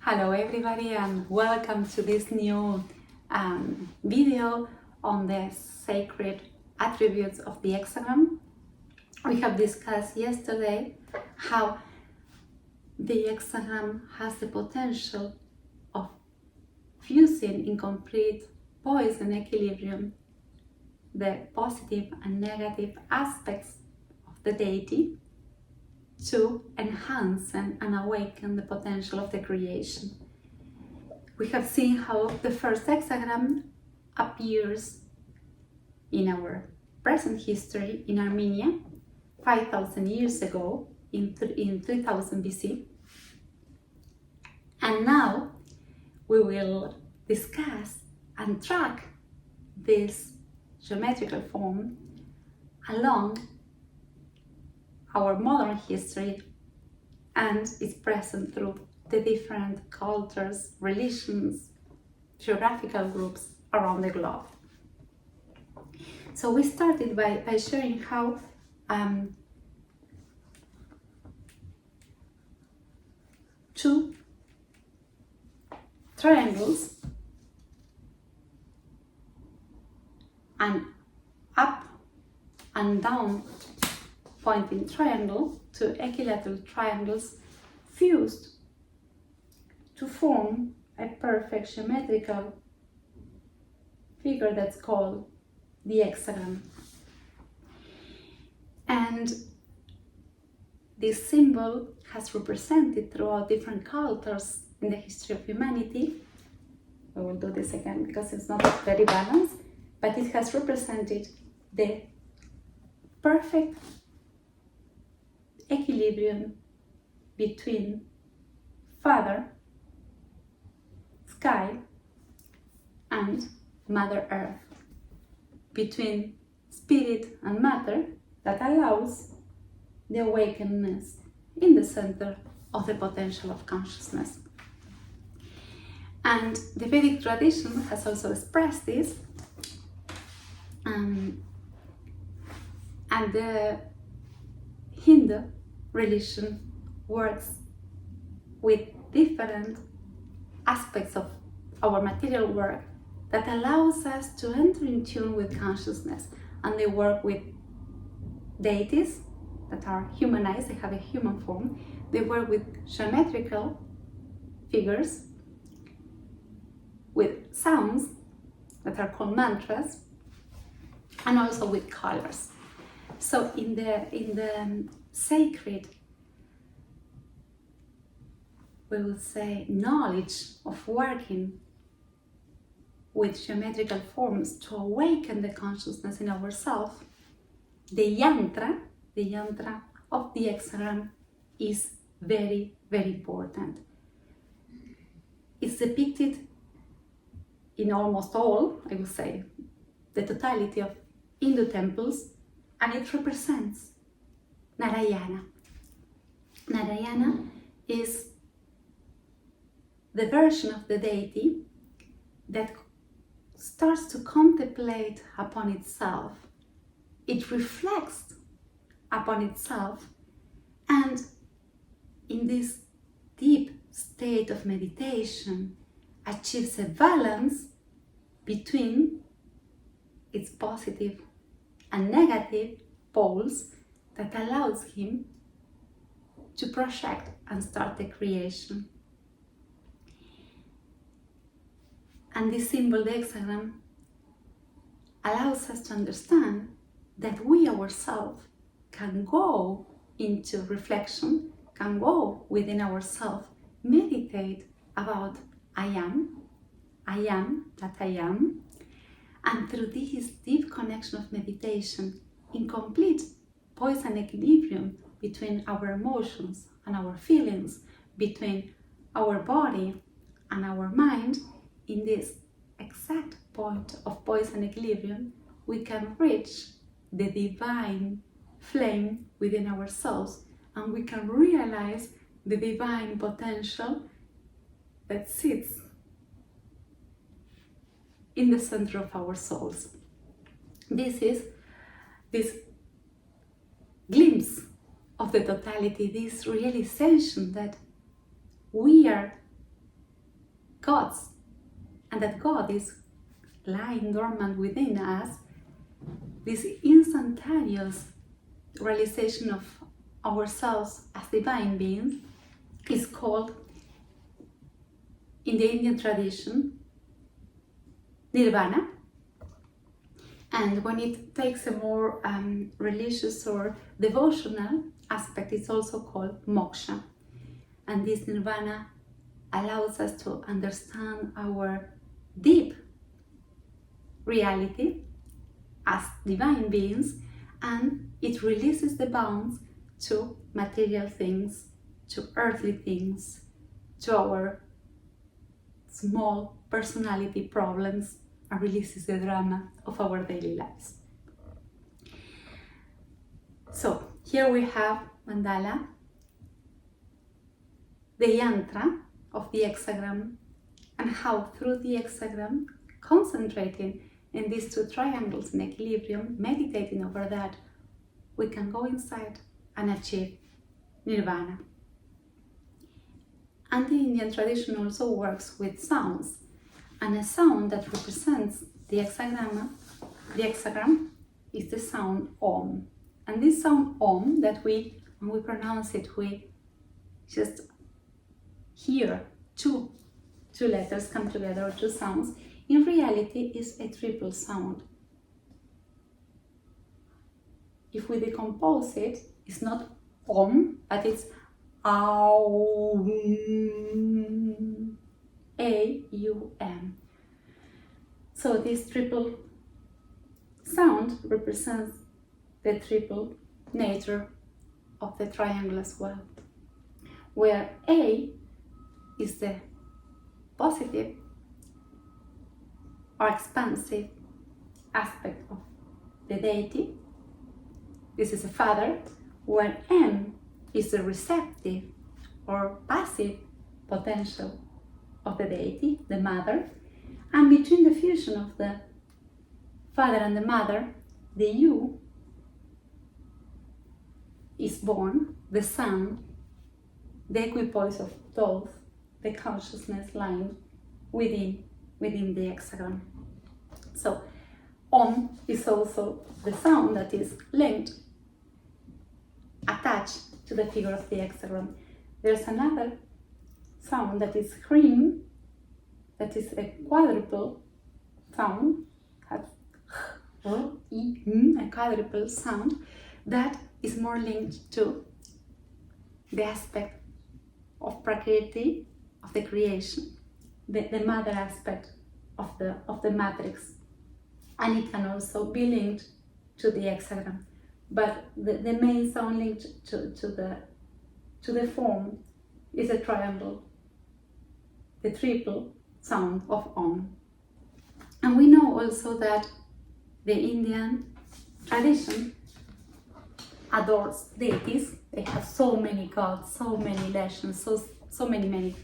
Hello everybody and welcome to this new video on the sacred attributes of the hexagram. We have discussed yesterday how the hexagram has the potential of fusing in complete poise and equilibrium the positive and negative aspects of the deity to enhance and awaken the potential of the creation. We have seen how the first hexagram appears in our present history in Armenia 5,000 years ago in 3000 BC. And now we will discuss and track this geometrical form along our modern history and is present through the different cultures, religions, geographical groups around the globe. So we started by sharing how two triangles, an up and down pointing triangle, two equilateral triangles fused to form a perfect geometrical figure that's called the hexagram. And this symbol has represented throughout different cultures in the history of humanity. I will do this again because it's not very balanced, but it has represented the perfect equilibrium between Father, Sky, and Mother Earth, between Spirit and Matter, that allows the awakeness in the center of the potential of consciousness. And the Vedic tradition has also expressed this, and the Hindu religion works with different aspects of our material work that allows us to enter in tune with consciousness, and they work with deities that are humanized, they have a human form. They work with geometrical figures, with sounds that are called mantras, and also with colors. So in the sacred, we will say, knowledge of working with geometrical forms to awaken the consciousness in ourselves, the yantra of the hexagram is very, very important. It's depicted in almost all, I would say, the totality of Hindu temples, and it represents Narayana. Narayana is the version of the deity that starts to contemplate upon itself. It reflects upon itself, and in this deep state of meditation achieves a balance between its positive and negative poles that allows him to project and start the creation. And this symbol, the hexagram, allows us to understand that we ourselves can go into reflection, can go within ourselves, meditate about I am that I am, and through this deep connection of meditation, in complete poise and equilibrium between our emotions and our feelings, between our body and our mind, in this exact point of poise and equilibrium, we can reach the divine flame within ourselves, and we can realize the divine potential that sits in the center of our souls. This is this glimpse of the totality, this realization that we are gods, and that God is lying dormant within us, this instantaneous realization of ourselves as divine beings is called, in the Indian tradition, nirvana. And when it takes a more religious or devotional aspect, it's also called moksha. And this nirvana allows us to understand our deep reality as divine beings, and it releases the bounds to material things, to earthly things, to our small personality problems, and releases the drama of our daily lives. So here we have mandala, the yantra of the hexagram, and how through the hexagram, concentrating in these two triangles in equilibrium, meditating over that, we can go inside and achieve nirvana. And the Indian tradition also works with sounds, and a sound that represents the hexagram is the sound Om. And this sound Om, that when we pronounce it, we just hear two letters come together, or two sounds. In reality, is a triple sound. If we decompose it, it's not Om, but it's Aum, A-U-M. So this triple sound represents the triple nature of the triangle as well, where A is the positive or expansive aspect of the deity. This is a father, where M is the receptive or passive potential of the deity, the mother. And between the fusion of the father and the mother, the U is born, the son, the equipoise of both, the consciousness lying within the hexagram. So Om is also the sound that is linked, attached to the figure of the hexagram. There's another sound that is Hrim, that is a quadruple sound, has a quadruple sound that is more linked to the aspect of Prakriti, of the creation, the mother aspect of the matrix, and it can also be linked to the hexagram. But the main sound linked to the form is a triangle, the triple sound of Om. And we know also that the Indian tradition adores deities. They have so many gods, so many legends, so many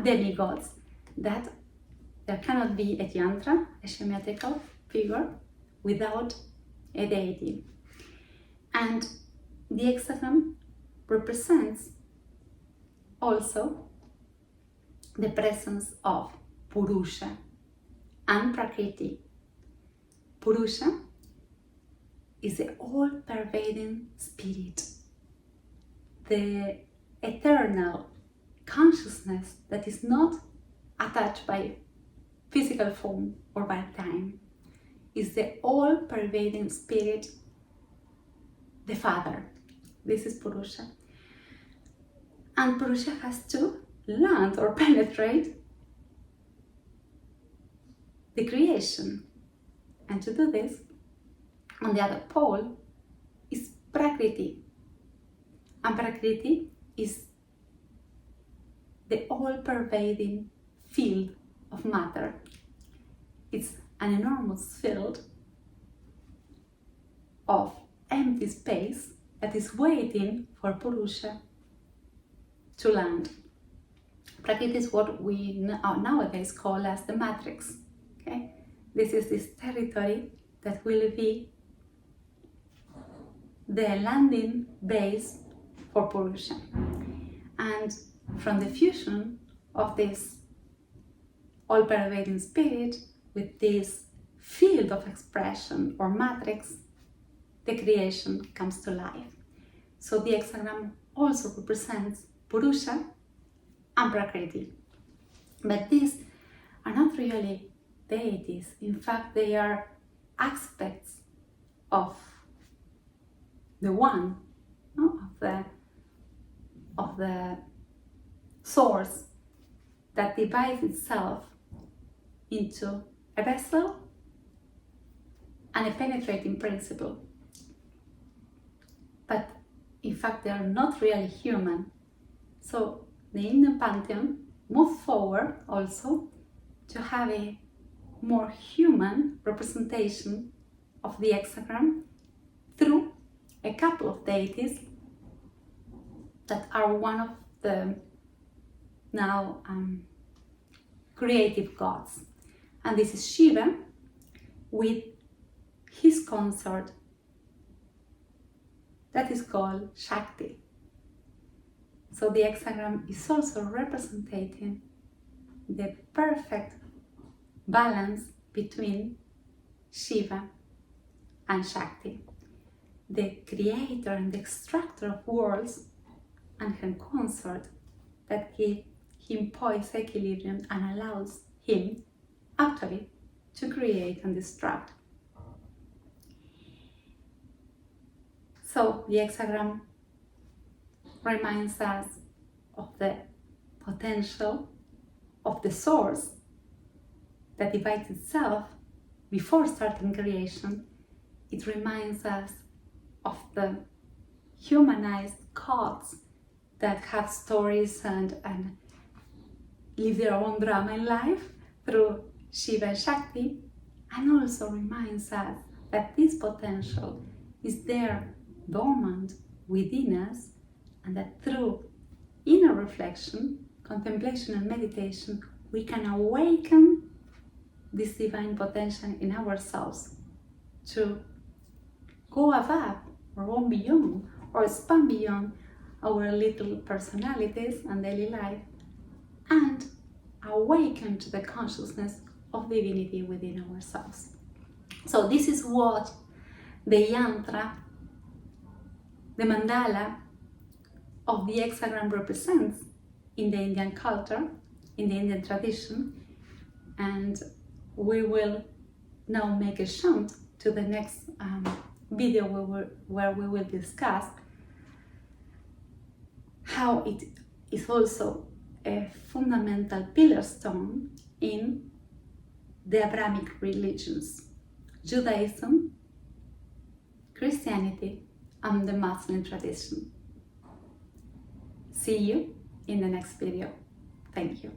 demigods, that there cannot be a yantra, a geometrical figure, without a deity. And the hexagram represents also the presence of Purusha and Prakriti. Purusha is the all-pervading spirit, the eternal consciousness that is not attached by physical form or by time, is the all-pervading spirit, the Father. This is Purusha. And Purusha has to land or penetrate the creation. And to do this, on the other pole is Prakriti. And Prakriti is the all-pervading field of matter. It's an enormous field of empty space that is waiting for Purusha to land. Prakriti is what we nowadays call as the matrix. Okay? This is this territory that will be the landing base for Purusha. And from the fusion of this all-pervading spirit with this field of expression or matrix, the creation comes to life. So the hexagram also represents Purusha and Prakriti. But these are not really deities. In fact, they are aspects of the one, no? of the source that divides itself into a vessel and a penetrating principle. But in fact, they are not really human. So the Indian pantheon moved forward also to have a more human representation of the hexagram through a couple of deities that are one of the now creative gods. And this is Shiva with his consort that is called Shakti. So the hexagram is also representing the perfect balance between Shiva and Shakti, the creator and the extractor of worlds, and her consort that give him poise, equilibrium, and allows him actually to create and destruct. So the hexagram reminds us of the potential of the source that divides itself before starting creation. It reminds us of the humanized gods that have stories and live their own drama in life through Shiva and Shakti, and also reminds us that this potential is there dormant within us, and that through inner reflection, contemplation and meditation, we can awaken this divine potential in ourselves to go above or go beyond or expand beyond our little personalities and daily life, and awaken to the consciousness of divinity within ourselves. So this is what the yantra, the mandala of the hexagram represents in the Indian culture, in the Indian tradition, and we will now make a jump to the next video where we will discuss how it is also a fundamental pillar stone in the Abrahamic religions, Judaism, Christianity, and the Muslim tradition. See you in the next video. Thank you.